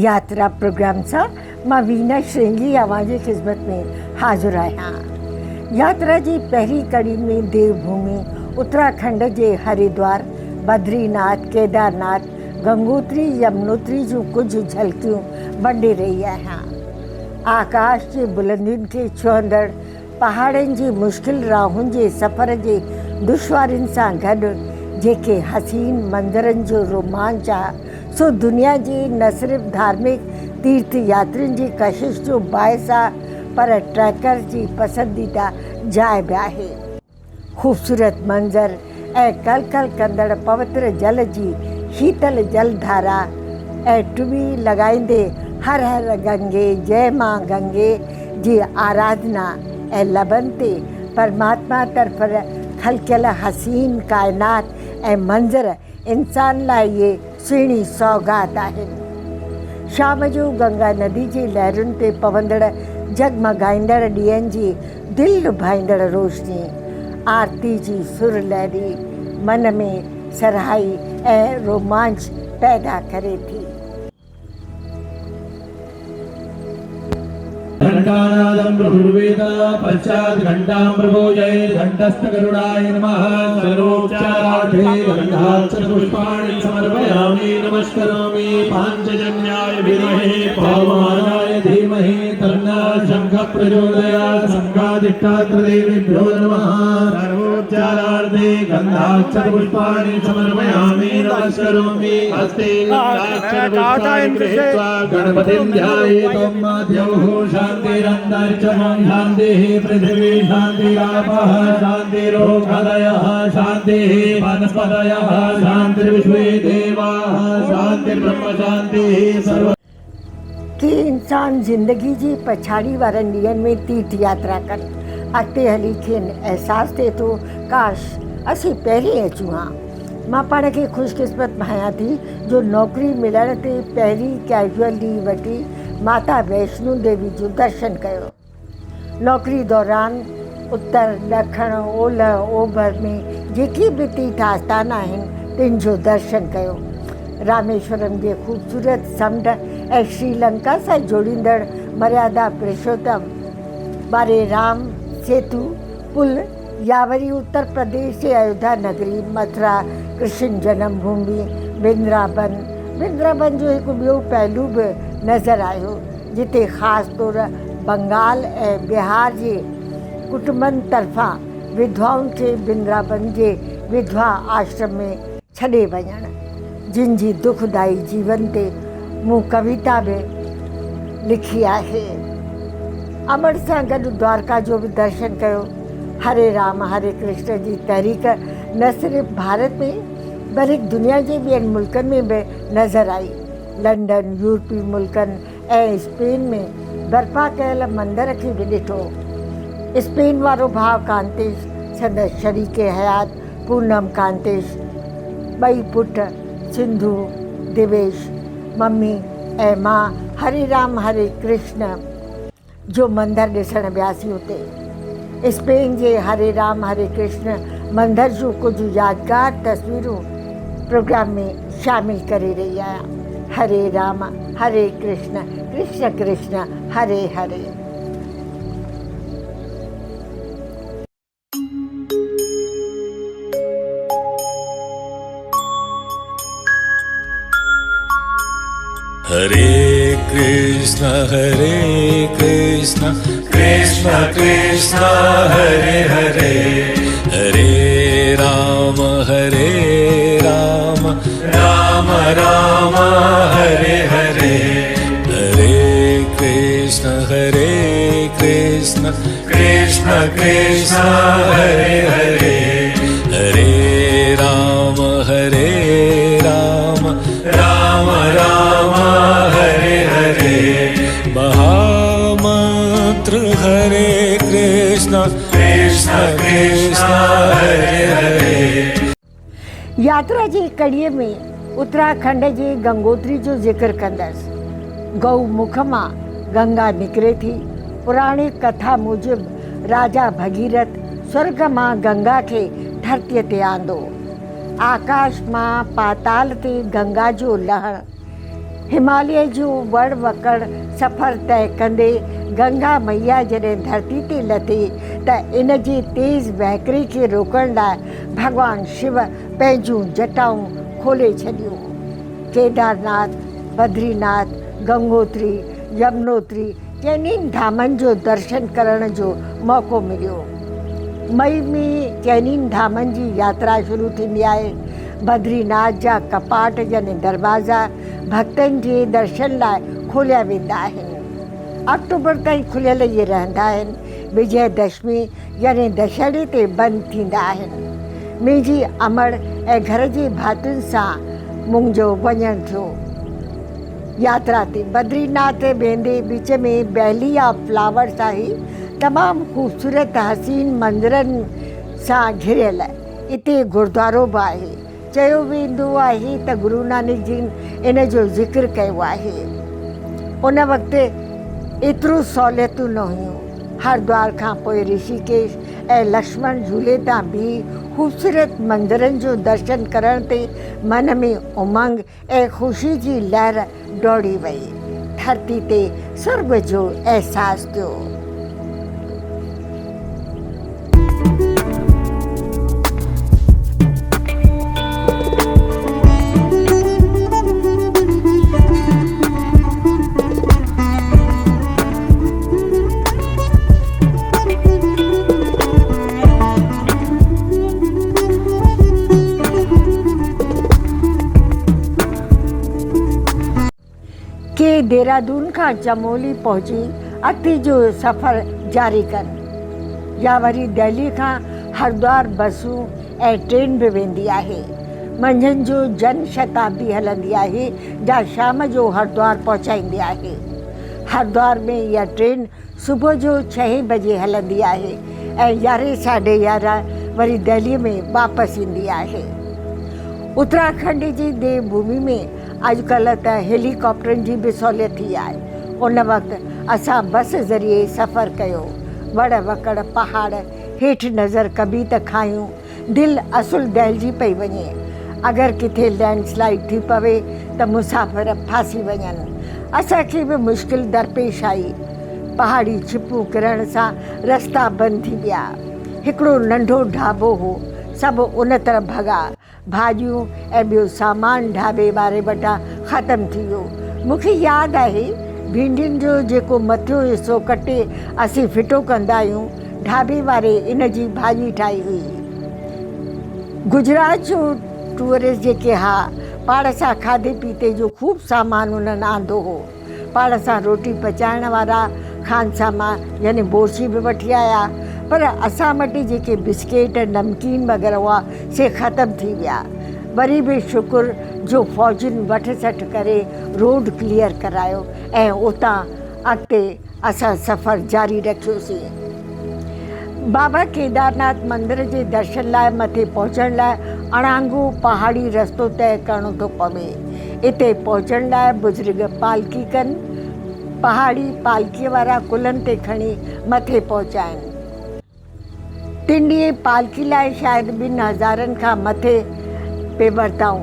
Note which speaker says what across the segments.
Speaker 1: यात्रा प्रोग्राम सां मां वीना श्रृंगी अवांजी ख़िदमत में हाज़िर आहियां। यात्रा जी पहिरीं कड़ी में देवभूमि उत्तराखंड जे हरिद्वार, बद्रीनाथ, केदारनाथ, गंगोत्री, यमुनोत्री जूं कुझु झलकियूं वंडे रही आहियां। आकाश जे बुलंदियुनि खे छुहंदड़ पहाड़नि जी मुश्किल राहुनि जे सफ़र जे दुश्वारियुनि सां गॾु जेके हसीन मंज़रनि जो रोमांच आहे, सो दुनिया जी न सिर्फ़ धार्मिक तीर्थ यात्रियुनि जी कशिश जो बाइस आहे, पर ट्रैकर जी पसंदीदा जाइ बि आहे। ख़ूबसूरत मंज़र ऐं कलकल कंदड़ पवित्र जल जी शीतल जलधारा ऐं टुॿी लॻाईंदे हर हर गंगे, जय मां गंगे जी आराधना ऐं लबनि ते परमात्मा तरफ़ खलकियल हसीन काइनात ऐं मंज़र इंसान लाइ इहे सुहिणी सौगात आहिनि। शाम जो गंगा नदी जी लहरुनि ते पवंदड़ जगमगाईंदड़ ॾींहंनि जी दिलि लुभाईंदड़ रोशनी आरती जी सुर लहरी मन में सरहाई ऐं रोमांच पैदा करे थी।
Speaker 2: घंटानादं प्रभुर्वेद पश्चात् घंटां प्रभोजये घंटस्थगरुडाय नमः। सर्वोपचारार्थे गन्धाक्षरपुष्पाणि समर्पयामि, नमस्करोमि। पाञ्चजन्याय विद्महे पवमानाय धीमहि तन्नः शंखः प्रचोदयात्। शंखाधिष्ठात्रदेवेभ्यो नमः। सर्वोपचारार्थे गन्धाक्षरपुष्पाणि समर्पयामि, नमस्करोमि। हस्ते गन्धाक्षरपुष्पाणि गृहीत्वा गणपतिं ध्यायेत्। मध्यौ शान्तिरन्तरिक्षं शान्तिः, पृथिवी शान्तिरापः शान्तिरोषधयः, शान्तिः वनस्पतयः, शान्तिर्विश्वे देवाः, शान्तिर्ब्रह्म शान्तिः सर्व।
Speaker 1: कि इंसान ज़िंदगी जी पछाड़ी वारनि ॾींहंनि में तीर्थ यात्रा कनि, अॻिते हली खेनि अहसासु थिए थो काश असीं पहिरीं अचूं हा। मां पाण खे ख़ुशकिस्मत भायां थी जो नौकिरी मिलण ते पहिरीं कैजुअल लीव वठी माता वैष्णो देवी जो दर्शन कयो। नौकिरी दौरान उत्तर, ॾखण, ओलह, ओभर में जेकी बि तीर्थ आस्थान आहिनि तिन जो दर्शन कयो। रामेश्वरम जे ख़ूबसूरत समुंड ऐं श्रीलंका सां जोड़ींदड़ मर्यादा पुरुषोत्तम वारे राम सेतु पुल, या वरी उत्तर प्रदेश जे अयोध्या नगरी, मथुरा कृष्ण जनम भूमि, वृंदावन जो हिकु ॿियो पहलू बि नज़र आयो, जिते ख़ासि तौर बंगाल ऐं बिहार जे कुटुंबनि तरफ़ां विधवाउनि खे वृंदावन जे विधवा आश्रम में छॾे वञणु, जिन जी दुखदाई जीवन ते मूं कविता बि लिखी आहे। अमर सां गॾु द्वारका जो बि दर्शन कयो। हरे राम हरे कृष्ण जी तहरीक न सिर्फ़ भारत में बल्कि दुनिया जे ॿियनि मुल्कनि में बि नज़र आई। लंडन, यूरोपी मुल्कनि ऐं स्पेन में बर्पा कयल मंदर खे बि ॾिठो। स्पेन वारो भाउ कांतेश, संदसि शरीके हयात पूनम कांतेश, ॿई पुट सिंधु, दिवेश, मम्मी ऐं मां हरे राम हरे कृष्ण जो मंदरु ॾिसणु वियासीं हुते। स्पेन जे हरे राम हरे कृष्ण मंदर जूं कुझु यादगार तस्वीरूं प्रोग्राम में शामिल करे रही आहियां। हरे राम हरे कृष्ण कृष्ण कृष्ण हरे हरे।
Speaker 3: हरे कृष्ण कृष्ण कृष्ण हरे हरे, हरे राम राम राम हरे हरे, हरे कृष्ण कृष्ण कृष्ण हरे हरे, हरे राम राम राम हरे हरे। महामंत्र हरे कृष्ण कृष्ण हरे हरे।
Speaker 1: यात्रा जी कड़ीअ में उत्तराखंड जे गंगोत्री जो ज़िक्र कंदसि। गौमुख मां गंगा निकिरे थी। पुराणी कथा मूजिबि राजा भगीरथ स्वर्ग मां गंगा खे धरतीअ ते आंदो। आकाश मां पाताल ते गंगा जो लहण हिमालय जो वड़ वकड़ सफ़र तय कंदे गंगा मैया जॾहिं धरती ते लथी त इन जी तेज़ वहकरी खे रोकण लाइ भॻवानु शिव पंहिंजूं जटाऊं खोले छॾियूं। केदारनाथ, बद्रीनाथ, गंगोत्री, यमुनोत्री चइनिनि धामनि जो दर्शन करण जो मौक़ो मिलियो। मई में चइनिनि धामनि जी यात्रा शुरू थींदी आहे। बद्रीनाथ जा कपाट यानी दरवाज़ा भक्तनि जे दर्शन लाइ खोलिया वेंदा आहिनि। अक्टूबर ताईं खुलियल इहे रहंदा आहिनि। विजयदशमी यानी दशहरे ते बंदि थींदा आहिनि। मुंहिंजी अमड़ ऐं घर जे भातियुनि सां मुंहिंजो वञणु थियो यात्रा ते। बद्रीनाथ वेंदे विच में वैली ऑफ फ्लावर्स आहे, तमामु ख़ूबसूरत हसीन मंदरनि सां घिरियल। इते गुरुद्वारो बि आहे। चयो वेंदो आहे त गुरु नानक जी इन जो ज़िक्र कयो आहे। उन वक़्तु एतिरो सहूलियतूं न हुयूं। हरिद्वार खां पोइ ऋषिकेश ऐं लक्ष्मण झूले तां बि ख़ूबसूरत मंदरनि जो दर्शन करण ते मन में उमंग ऐं ख़ुशी जी लहर दौड़ी वई। धरती ते स्वर्ग जो अहसासु थियो। के देहरादून खां चमोली पहुची अॻिते जो सफ़र जारी कनि, या वरी दिल्ली खां हरिद्वार बसूं ऐं ट्रेन बि वेंदी आहे। मंझंदि जो जन शताब्दी हलंदी आहे जा शाम जो हरिद्वार पहुचाईंदी आहे। हरिद्वार में इहा ट्रेन सुबुह जो 6 बजे हलंदी आहे ऐं 11 साढे 11 वरी दिल्लीअ में वापसि ईंदी आहे। उत्तराखंड जी देवभूमि में अॼुकल्ह त हेलीकॉप्टरनि जी बि सहूलियत थी आहे। उन वक़्तु असां बस ज़रिए सफ़रु कयो। वड़ वकड़ पहाड़ हेठि नज़र कबी त खायूं दिलि असुल दहिलजी पई वञे। अगरि किथे लैंडस्लाइड थी पवे त मुसाफ़िर फासी वञनि। असांखे बि मुश्किल दरपेश आई। पहाड़ी छिपूं किरण सां रस्ता बंदि थी विया। हिकिड़ो नंढो ढाबो हो, सभु उन तरफ़ भॻा। भाॼियूं ऐं ॿियो सामान ढाबे वारे वटां ख़तमु थी वियो। मूंखे यादि आहे भिंडियुनि जो जेको मथियो हिसो कटे असीं फिटो कंदा आहियूं, ढाबे वारे इन जी भाॼी ठाही हुई। गुजरात जो टूरिस्ट जेके हा, पाण सां खाधे पीते जो ख़ूब सामान उन्हनि आंदो हो। पाण सां रोटी पचाइण वारा खानसामा यानी बोरसी बि वठी आया, पर असां वटि जेके बिस्किट नमकीन वग़ैरह हुआ से ख़तमु थी विया। वरी बि शुक्र जो फ़ौजियुनि वठ सठ करे रोड क्लियर करायो ऐं उतां अॻिते असां सफ़र जारी रखियोसीं। बाबा केदारनाथ मंदिर जे दर्शन लाइ मथे पहुचण लाइ अणांगो पहाड़ी रस्तो तय करणो थो पवे। इते पहुचण लाइ बुज़ुर्ग पालकी कनि, पहाड़ी पालकीअ वारा कुल्हनि ते खणी मथे पहुचाइनि। 3 ॾींहं पालकी लाइ शायदि 2 हज़ारनि खां मथे पे वरिताऊं।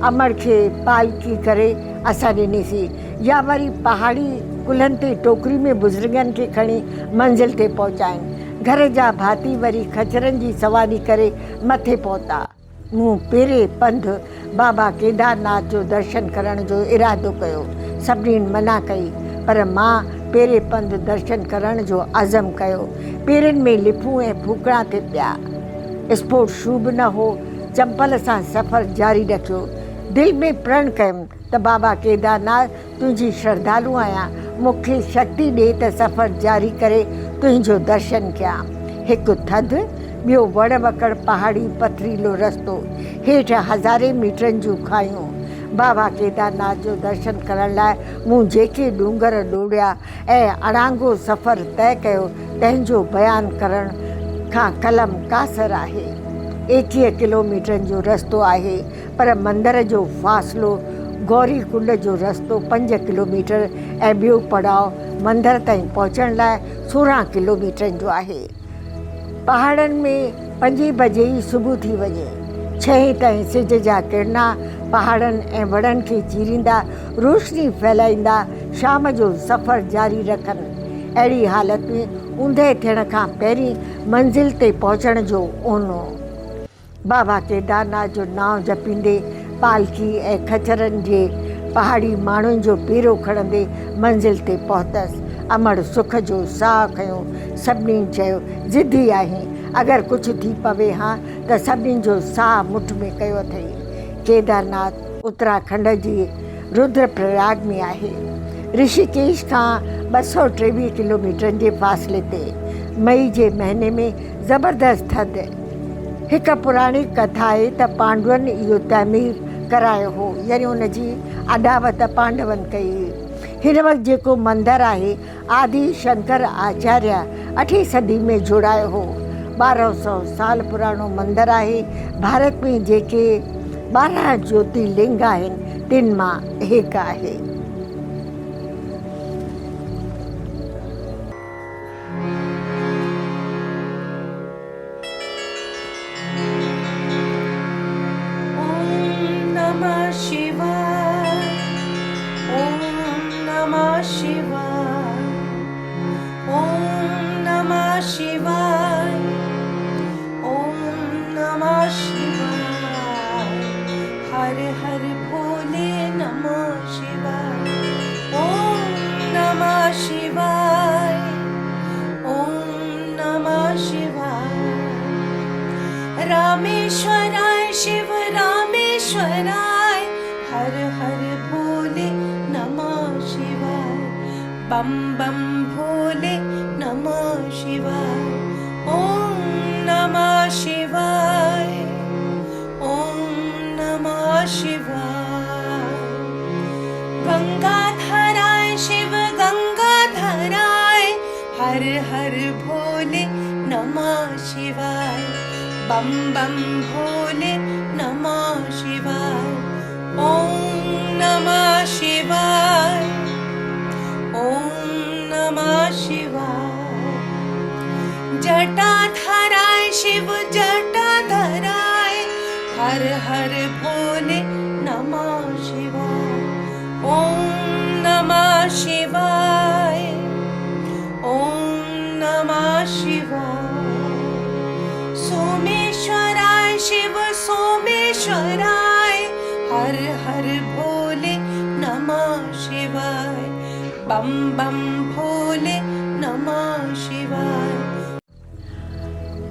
Speaker 1: अमड़ खे पालकी करे असां ॾिनीसीं, या वरी पहाड़ी कुल्हनि ते टोकरी में बुज़ुर्गनि खे खणी मंज़िल ते पहुचाइनि। घर जा भाती वरी खचरनि जी सवारी करे मथे पहुता। मूं पहिरें पंधु बाबा केदारनाथ जो दर्शन करण जो इरादो कयो। सभिनीनि मना कई, पर मां पहिरें पंधु दर्शन करण जो अज़म कयो। पेरनि में लिफूं ऐं फूकणा थे पिया। स्पोर्ट शू बि न हो। चंपल सां सफ़र जारी रखियो। दिलि में प्रण कयुमि त बाबा केदारनाथ तुंहिंजी श्रद्धालु आहियां, मूंखे शक्ति ॾे त सफ़र जारी करे तुंहिंजो दर्शन कयां। हिकु थधि, ॿियो वड़ वकड़ पहाड़ी पथरीलो रस्तो, हेठि हज़ारे मीटरनि जूं खायूं। बाबा केदारनाथ जो दर्शन करण लाइ मूं जेके डूंगर ॾोड़िया ऐं अणांगो सफ़र तय कयो, तंहिंजो बयानु करण खां कलम कासर आहे। 21 किलोमीटरनि जो रस्तो आहे, पर मंदर जो फ़ासिलो गौरी कुंड जो रस्तो 5 किलोमीटर ऐं ॿियो पड़ाव मंदर ताईं पहुचण लाइ 16 किलोमीटरनि जो आहे। पहाड़नि में 5 बजे ई सुबुह थी वञे। 6 ताईं सिज जा किरना पहाड़नि ऐं वणनि खे चीरींदा रोशनी फैलाईंदा शाम जो सफ़र जारी रखनि। अहिड़ी हालति में ऊंधे थियण खां पहिरीं मंज़िल ते पहुचण जो ओनो। बाबा केदारनाथ जो नाव जपींदे पालकी ऐं खचरनि जे पहाड़ी माण्हुनि जो पेरो खणंदे मंज़िल ते पहुतसि। अमड़ सुख जो साह खयो। सभिनी चयो ज़िद्दी आहीं, अगरि कुझु थी पवे हा त सभिनी जो साह मुठ में कयो अथई। केदारनाथ उत्तराखंड जी रुद्रप्रयाग में आहे। ऋषिकेश खां 223 किलोमीटरनि जे फ़ासिले ते मई जे महीने में ज़बरदस्त थधि। हिकु पुराणी कथा आहे त पांडवनि इहो तइमीर करायो हो, यानी उनजी अॾावत पांडवनि कई। हिन वक़्तु जेको मंदरु आहे आदि शंकर आचार्य 8वीं सदी में जोड़ायो हो। 1200 साल पुराणो मंदरु आहे। भारत में जेके 12 ज्योतिर्लिंग आहिनि तिन मां हिकु आहे।
Speaker 4: रामेश्वराय शिव रामेश्वराय, हर हर भोले नमः शिवाय। बम बम भोले नमः शिवाय। ओम नमः शिवाय। ओम नमः शिवाय। गंगाधराय शिव गंगाधराय, हर हर भोले नमः शिवाय। बम बम भोले नमः शिवाय। ओम नमः शिवाय। ओम नमः शिवाय। जटाधराय शिव जटाधराय, हर हर भोले नमः शिवाय। ओम नमः शिवाय। ओम नमः शिवाय। सोमेश्वराय शिव सोमेश्वराय, हर हर भोले नमः शिवाय। बम बम भोले नमः शिवाय।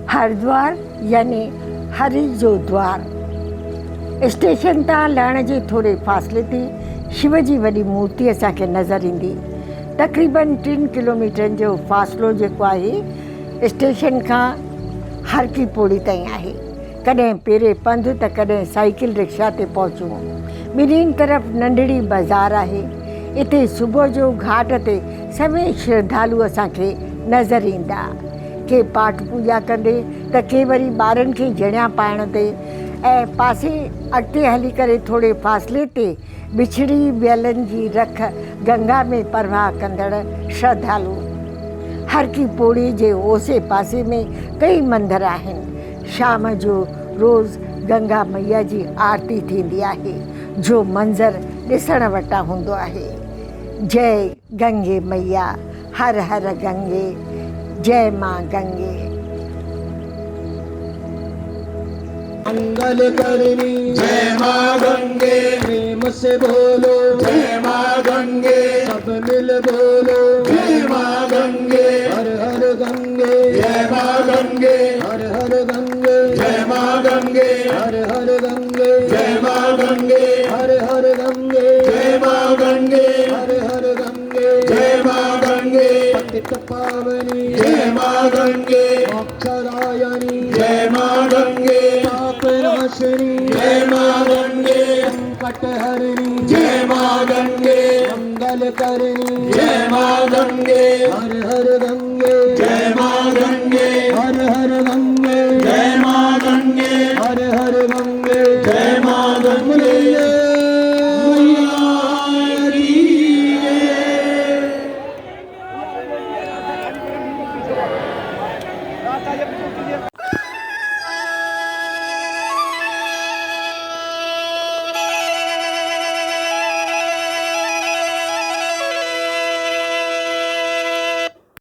Speaker 1: हरिद्वार यानी हरि जो द्वार। स्टेशन तां लहण जे थोरे फ़ासिले ते शिव जी वॾी मूर्ति असांखे नज़र ईंदी। तक़रीबन 3 किलोमीटरनि जो फ़ासिलो जेको आहे स्टेशन खां हर की पौड़ी ताईं आहे। कॾहिं पेरे पंध त कॾहिं साइकिल रिक्शा ते पहुचूं। ॿिन्हिनि तरफ़ नंढड़ी बाज़ार आहे। इते सुबुह जो घाट ते सभई श्रद्धालु असांखे नज़र ईंदा। के पाठ पूॼा कंदे त के वरी ॿारनि खे जणिया पाइण ते, ऐं पासे अॻिते हली करे थोरे फ़ासिले ते बिछड़ी वियलनि जी रख गंगा में परवाह कंदड़ श्रद्धालु। हर की पौड़ी जे ओसे पासे में कई मंदर आहिनि। शाम जो रोज़ गंगा मैया जी आरती थींदी आहे, जो मंज़र ॾिसण वटा हूंदो आहे। जय गंगे मैया, हर हर गंगे, जय माँ गंगे।
Speaker 2: मंगल करनी जय माँ गंगे, प्रेम से बोलो जय माँ गंगे, सब मिल बोलो जय माँ गंगे। हर हर गंगे जय माँ गंगे, हर हर गंगे जय माँ गंगे, हर हर गंगे जय माँ गंगे, हर हर गंगे जय माँ गंगे, हर हर गंगे जय माँ गंगे। पतित पावनी जय माँ गंगे, मोक्षदायिनी जय माँ गंगे, नाशनी जय माँ गंगे, संकट हरनी जय माँ गंगे, मंगल करनी जय माँ गंगे, हर हर गंगे जय माँ गंगे, हर हर गंगे जय माँ गंगे, हर हर गंगे जय माँ गंगे।